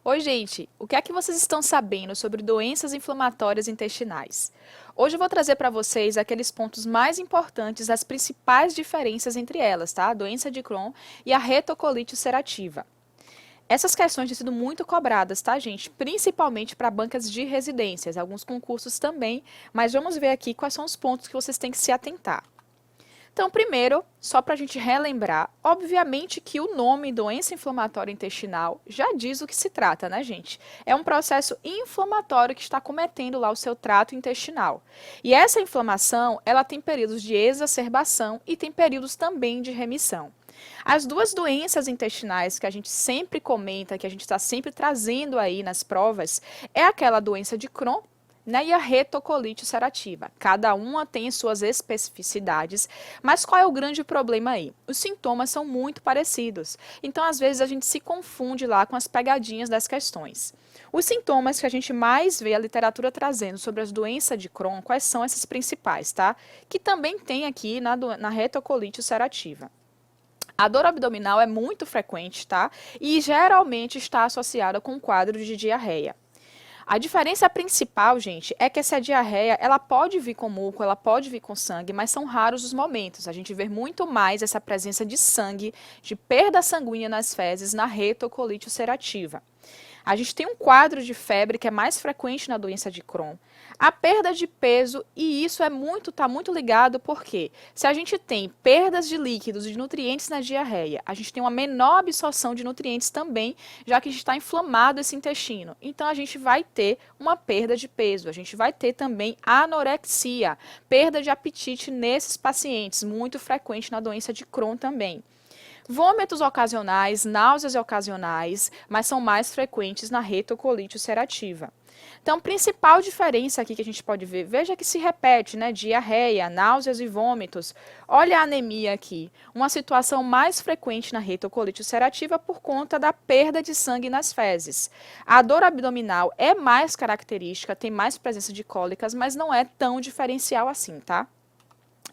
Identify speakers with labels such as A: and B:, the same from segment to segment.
A: Oi, gente! O que é que vocês estão sabendo sobre doenças inflamatórias intestinais? Hoje eu vou trazer para vocês aqueles pontos mais importantes, as principais diferenças entre elas, tá? A doença de Crohn e a retocolite ulcerativa. Essas questões têm sido muito cobradas, tá, gente? Principalmente para bancas de residências, alguns concursos também, mas vamos ver aqui quais são os pontos que vocês têm que se atentar. Então, primeiro, só para a gente relembrar, obviamente que o nome doença inflamatória intestinal já diz o que se trata, né, gente? É um processo inflamatório que está cometendo lá o seu trato intestinal. E essa inflamação, ela tem períodos de exacerbação e tem períodos também de remissão. As duas doenças intestinais que a gente sempre comenta, que a gente está sempre trazendo aí nas provas, é aquela doença de Crohn, né, e a retocolite ulcerativa. Cada uma tem suas especificidades, mas qual é o grande problema aí? Os sintomas são muito parecidos, então às vezes a gente se confunde lá com as pegadinhas das questões. Os sintomas que a gente mais vê a literatura trazendo sobre as doenças de Crohn, quais são esses principais, tá? Que também tem aqui na retocolite ulcerativa. A dor abdominal é muito frequente, tá? E geralmente está associada com um quadro de diarreia. A diferença principal, gente, é que essa diarreia, ela pode vir com muco, ela pode vir com sangue, mas são raros os momentos. A gente vê muito mais essa presença de sangue, de perda sanguínea nas fezes, na retocolite ulcerativa. A gente tem um quadro de febre que é mais frequente na doença de Crohn. A perda de peso, e isso está muito ligado porque se a gente tem perdas de líquidos e de nutrientes na diarreia, a gente tem uma menor absorção de nutrientes também, já que está inflamado esse intestino. Então a gente vai ter uma perda de peso, a gente vai ter também anorexia, perda de apetite nesses pacientes, muito frequente na doença de Crohn também. Vômitos ocasionais, náuseas ocasionais, mas são mais frequentes na retocolite ulcerativa. Então, principal diferença aqui que a gente pode ver, veja que se repete, né? Diarreia, náuseas e vômitos. Olha a anemia aqui, uma situação mais frequente na retocolite ulcerativa por conta da perda de sangue nas fezes. A dor abdominal é mais característica, tem mais presença de cólicas, mas não é tão diferencial assim, tá?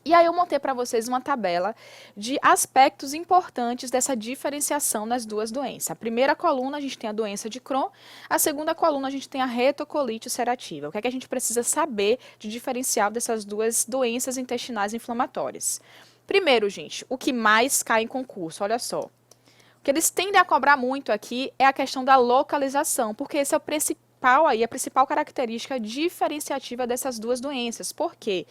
A: E aí eu montei para vocês uma tabela de aspectos importantes dessa diferenciação nas duas doenças. A primeira coluna a gente tem a doença de Crohn, a segunda coluna a gente tem a retocolite ulcerativa. O que é que a gente precisa saber de diferencial dessas duas doenças intestinais inflamatórias? Primeiro, gente, o que mais cai em concurso, olha só. O que eles tendem a cobrar muito aqui é a questão da localização, porque esse é o principal aí, a principal característica diferenciativa dessas duas doenças. Por quê?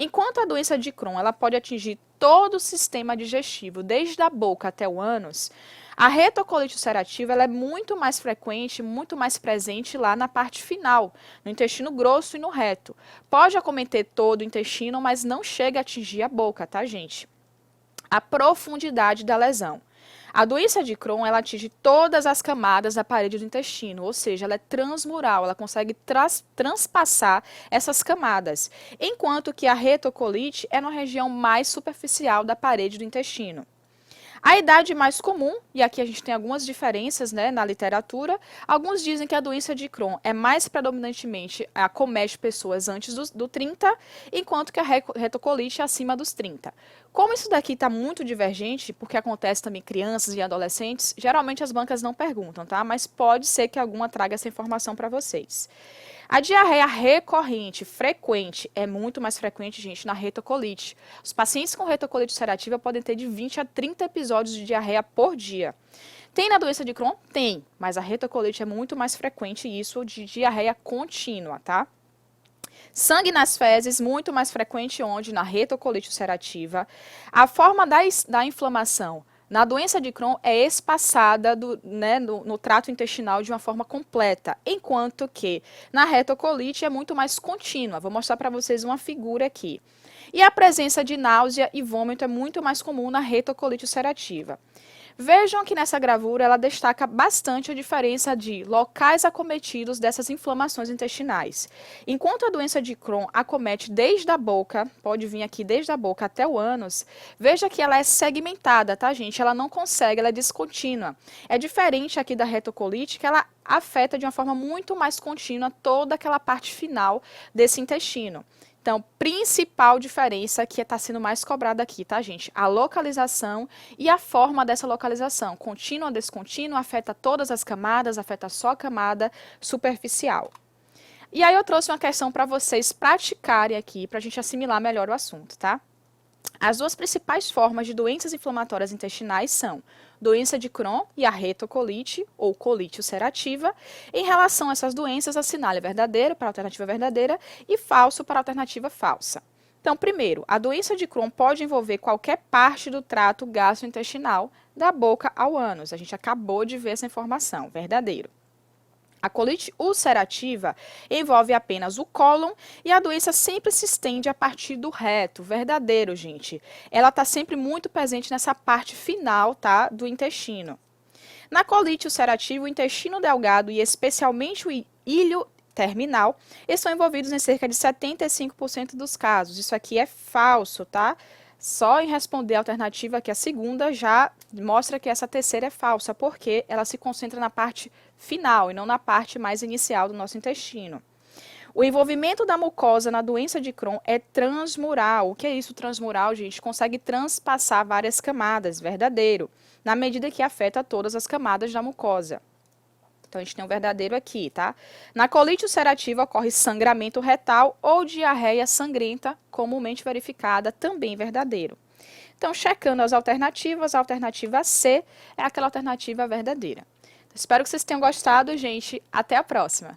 A: Enquanto a doença de Crohn ela pode atingir todo o sistema digestivo, desde a boca até o ânus, a retocolite ulcerativa ela é muito mais frequente, muito mais presente lá na parte final, no intestino grosso e no reto. Pode acometer todo o intestino, mas não chega a atingir a boca, tá, gente? A profundidade da lesão. A doença de Crohn ela atinge todas as camadas da parede do intestino, ou seja, ela é transmural, ela consegue transpassar essas camadas, enquanto que a retocolite é na região mais superficial da parede do intestino. A idade mais comum, e aqui a gente tem algumas diferenças, né, na literatura, alguns dizem que a doença de Crohn é mais predominantemente acomete pessoas antes do 30, enquanto que a retocolite é acima dos 30. Como isso daqui está muito divergente, porque acontece também em crianças e adolescentes, geralmente as bancas não perguntam, tá? Mas pode ser que alguma traga essa informação para vocês. A diarreia recorrente, frequente, é muito mais frequente, gente, na retocolite. Os pacientes com retocolite ulcerativa podem ter de 20 a 30 episódios de diarreia por dia. Tem na doença de Crohn? Tem, mas a retocolite é muito mais frequente isso de diarreia contínua, tá? Sangue nas fezes, muito mais frequente onde? Na retocolite ulcerativa. A forma da inflamação na doença de Crohn é espaçada no trato intestinal de uma forma completa, enquanto que na retocolite é muito mais contínua. Vou mostrar para vocês uma figura aqui. E a presença de náusea e vômito é muito mais comum na retocolite ulcerativa. Vejam que nessa gravura ela destaca bastante a diferença de locais acometidos dessas inflamações intestinais. Enquanto a doença de Crohn acomete desde a boca, pode vir aqui desde a boca até o ânus, veja que ela é segmentada, tá, gente? Ela não consegue, ela é descontínua. É diferente aqui da retocolite, que ela afeta de uma forma muito mais contínua toda aquela parte final desse intestino. Então, principal diferença que está sendo mais cobrada aqui, tá, gente? A localização e a forma dessa localização. Contínua, descontínua, afeta todas as camadas, afeta só a camada superficial. E aí eu trouxe uma questão para vocês praticarem aqui, para a gente assimilar melhor o assunto, tá? As duas principais formas de doenças inflamatórias intestinais são doença de Crohn e a retocolite, ou colite ulcerativa. Em relação a essas doenças, assinale verdadeiro para a alternativa verdadeira e falso para a alternativa falsa. Então, primeiro, a doença de Crohn pode envolver qualquer parte do trato gastrointestinal, da boca ao ânus. A gente acabou de ver essa informação, verdadeiro. A colite ulcerativa envolve apenas o cólon e a doença sempre se estende a partir do reto. Verdadeiro, gente. Ela está sempre muito presente nessa parte final, tá, do intestino. Na colite ulcerativa, o intestino delgado e especialmente o ilho terminal estão envolvidos em cerca de 75% dos casos. Isso aqui é falso, tá? Só em responder a alternativa que a segunda já mostra que essa terceira é falsa, porque ela se concentra na parte final e não na parte mais inicial do nosso intestino. O envolvimento da mucosa na doença de Crohn é transmural. O que é isso transmural, gente? Consegue transpassar várias camadas, verdadeiro, na medida que afeta todas as camadas da mucosa. Então, a gente tem um verdadeiro aqui, tá? Na colite ulcerativa ocorre sangramento retal ou diarreia sangrenta, comumente verificada, também verdadeiro. Então, checando as alternativas, a alternativa C é aquela alternativa verdadeira. Espero que vocês tenham gostado, gente. Até a próxima!